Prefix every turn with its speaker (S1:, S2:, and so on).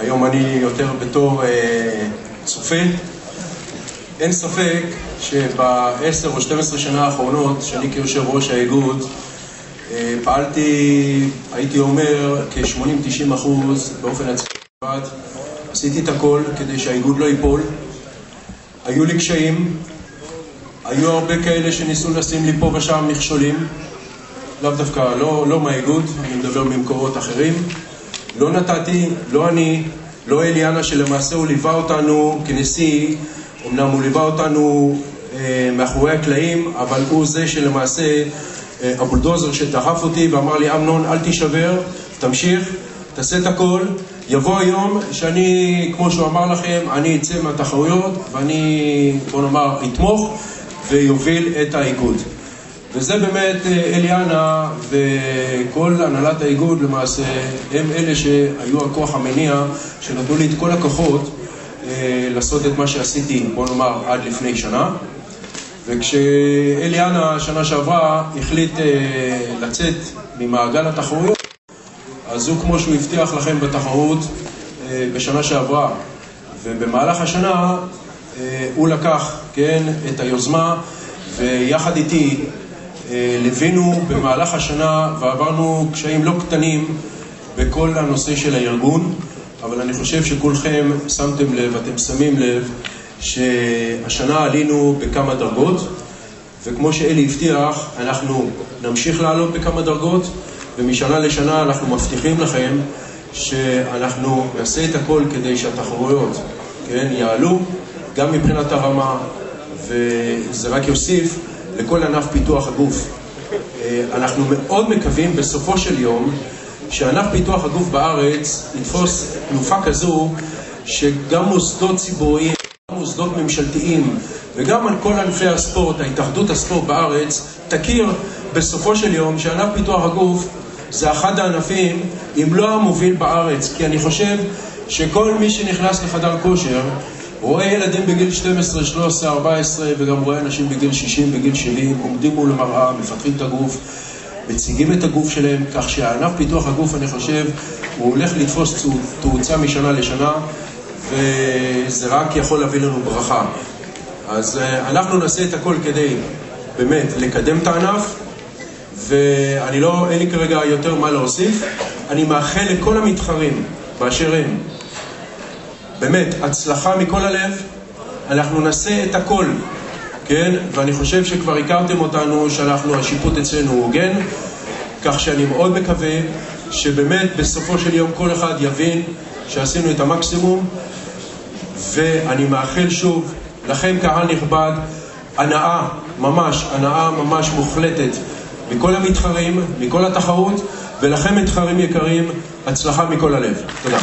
S1: היום אני יותר בתור צופה. אין ספק שב10 או 12 שנה האחרונות, שאני כיושב ראש האיגוד, פעלתי, הייתי אומר, כ-80-90% באופן עצמי. עשיתי את הכל כדי שהאיגוד לא ייפול. היו לי קשיים, היו הרבה כאלה שניסו לשים לי פה ושם מכשולים, לאו דווקא, לא מהאיגוד, אני מדבר ממקורות אחרים. לא נתתי, לא אני, לא אליאנה, שלמעשה הוא ליווה אותנו כנשיא. אמנם הוא ליווה אותנו מאחורי הקלעים, אבל הוא זה שלמעשה הבולדוזר שדחף אותי ואמר לי, אמנון, אל תישבר, תמשיך, תעשה את הכל. יבוא היום שאני, כמו שהוא אמר לכם, אני אצא מהתחרויות ואני, בוא נאמר, אתמוך ויוביל את האיגוד. וזה באמת אליאנה וכל הנהלת האיגוד למעשה, הם אלה שהיו הכוח המניע, שנתנו לי את כל הכוחות לעשות את מה שעשיתי, בוא נאמר, עד לפני שנה. וכשאליאנה שנה שעברה החליט לצאת ממעגל התחרויות, אז הוא, כמו שהוא הבטיח לכם בתחרות בשנה שעברה, ובמהלך השנה הוא לקח, כן, את היוזמה, ויחד איתי לבינו במהלך השנה ועברנו קשיים לא קטנים בכל הנושא של הארגון. אבל אני חושב שכולכם שמתם לב, אתם שמים לב, שהשנה עלינו בכמה דרגות, וכמו שאלי הבטיח, אנחנו נמשיך לעלות בכמה דרגות, ומשנה לשנה אנחנו מבטיחים לכם שאנחנו נעשה את הכל כדי שהתחרויות, כן, יעלו, גם מבחינת הרמה, וזה רק יוסיף לכל ענף פיתוח הגוף. אנחנו מאוד מקווים בסופו של יום, שענף פיתוח הגוף בארץ יתפוס תנופה כזו שגם מוסדות ציבוריים, גם מוסדות ממשלתיים וגם על כל ענפי הספורט, ההתאחדות הספורט בארץ, תכיר בסופו של יום שענף פיתוח הגוף זה אחד הענפים, אם לא המוביל בארץ. כי אני חושב שכל מי שנכנס לחדר כושר רואה ילדים בגיל 12, 13, 14 וגם רואה אנשים בגיל 60, בגיל 70, עומדים מול המראה, מפתחים את הגוף, מציגים את הגוף שלהם, כך שהענף פיתוח הגוף, אני חושב, הוא הולך לתפוס תאוצה משנה לשנה, וזה רק יכול להביא לנו ברכה. אז אנחנו נעשה את הכל כדי באמת לקדם את הענף, ואני לא, אין לי כרגע יותר מה להוסיף. אני מאחל לכל המתחרים באשר הם, באמת, הצלחה מכל הלב. אנחנו נעשה את הכל, כן? ואני חושב שכבר הכרתם אותנו שאנחנו, השיפוט אצלנו הוא הוגן, כך שאני מאוד מקווה שבאמת בסופו של יום כל אחד יבין שעשינו את המקסימום. ואני מאחל שוב לכם, קהל נכבד, הנאה ממש מוחלטת מכל המתחרים, מכל התחרות, ולכם מתחרים יקרים, הצלחה מכל הלב. תודה.